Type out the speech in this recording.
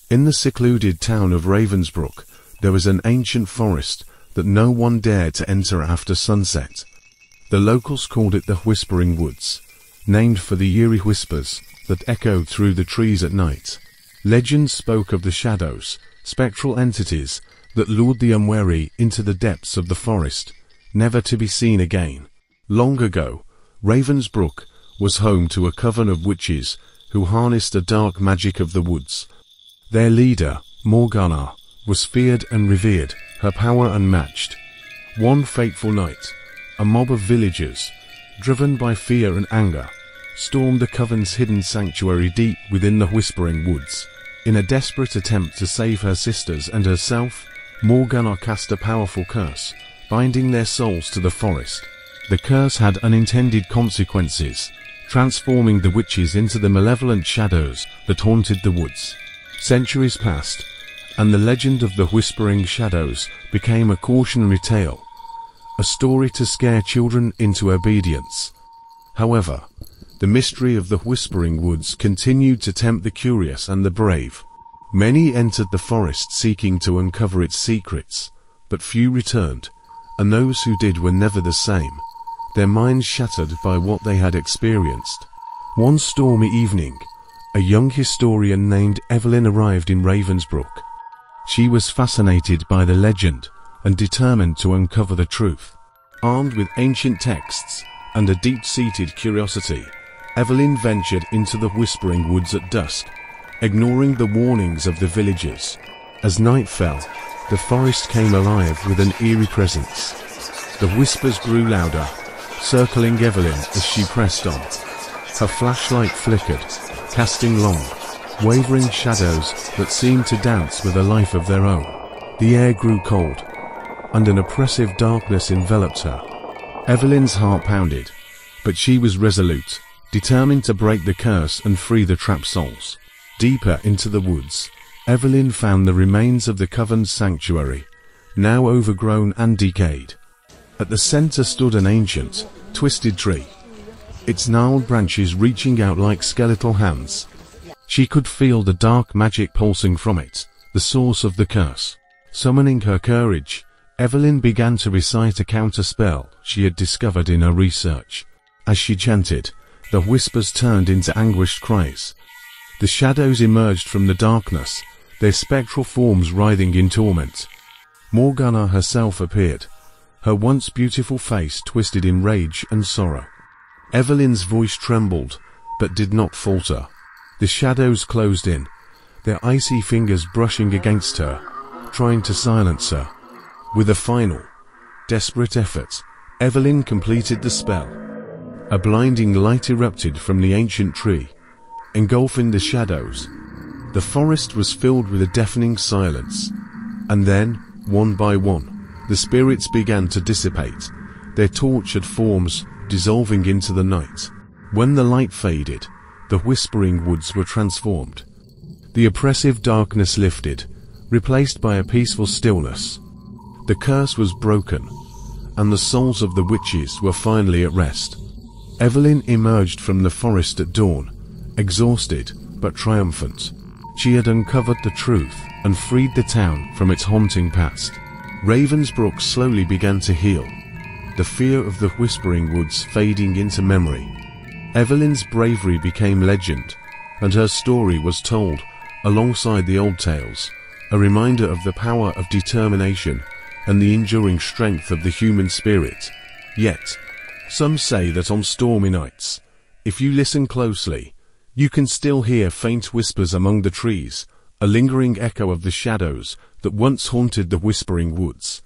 In the secluded town of Ravensbrook, there was an ancient forest that no one dared to enter after sunset. The locals called it the Whispering Woods, named for the eerie whispers that echoed through the trees at night. Legends spoke of the shadows, spectral entities that lured the unwary into the depths of the forest, never to be seen again. Long ago, Ravensbrook was home to a coven of witches who harnessed the dark magic of the woods. Their leader, Morgana, was feared and revered, her power unmatched. One fateful night, a mob of villagers, driven by fear and anger, stormed the coven's hidden sanctuary deep within the Whispering Woods. In a desperate attempt to save her sisters and herself, Morgana cast a powerful curse, binding their souls to the forest. The curse had unintended consequences, transforming the witches into the malevolent shadows that haunted the woods. Centuries passed, and the legend of the Whispering Shadows became a cautionary tale, a story to scare children into obedience. However, the mystery of the Whispering Woods continued to tempt the curious and the brave. Many entered the forest seeking to uncover its secrets, but few returned, and those who did were never the same, their minds shattered by what they had experienced. One stormy evening, a young historian named Evelyn arrived in Ravensbrook. She was fascinated by the legend and determined to uncover the truth. Armed with ancient texts and a deep-seated curiosity, Evelyn ventured into the Whispering Woods at dusk, ignoring the warnings of the villagers. As night fell, the forest came alive with an eerie presence. The whispers grew louder, circling Evelyn as she pressed on. Her flashlight flickered, casting long, wavering shadows that seemed to dance with a life of their own. The air grew cold, and an oppressive darkness enveloped her. Evelyn's heart pounded, but she was resolute, determined to break the curse and free the trapped souls. Deeper into the woods, Evelyn found the remains of the coven's sanctuary, now overgrown and decayed. At the center stood an ancient, twisted tree, its gnarled branches reaching out like skeletal hands. She could feel the dark magic pulsing from it, the source of the curse. Summoning her courage, Evelyn began to recite a counter-spell she had discovered in her research. As she chanted, the whispers turned into anguished cries. The shadows emerged from the darkness, their spectral forms writhing in torment. Morgana herself appeared, her once beautiful face twisted in rage and sorrow. Evelyn's voice trembled, but did not falter. The shadows closed in, their icy fingers brushing against her, trying to silence her. With a final, desperate effort, Evelyn completed the spell. A blinding light erupted from the ancient tree, engulfing the shadows. The forest was filled with a deafening silence, and then, one by one, the spirits began to dissipate, their tortured forms dissolving into the night. When the light faded, the Whispering Woods were transformed. The oppressive darkness lifted, replaced by a peaceful stillness. The curse was broken, and the souls of the witches were finally at rest. Evelyn emerged from the forest at dawn, exhausted but triumphant. She had uncovered the truth and freed the town from its haunting past. Ravensbrook slowly began to heal, the fear of the Whispering Woods fading into memory. Evelyn's bravery became legend, and her story was told alongside the old tales, a reminder of the power of determination and the enduring strength of the human spirit. Yet, some say that on stormy nights, if you listen closely, you can still hear faint whispers among the trees, a lingering echo of the shadows that once haunted the Whispering Woods.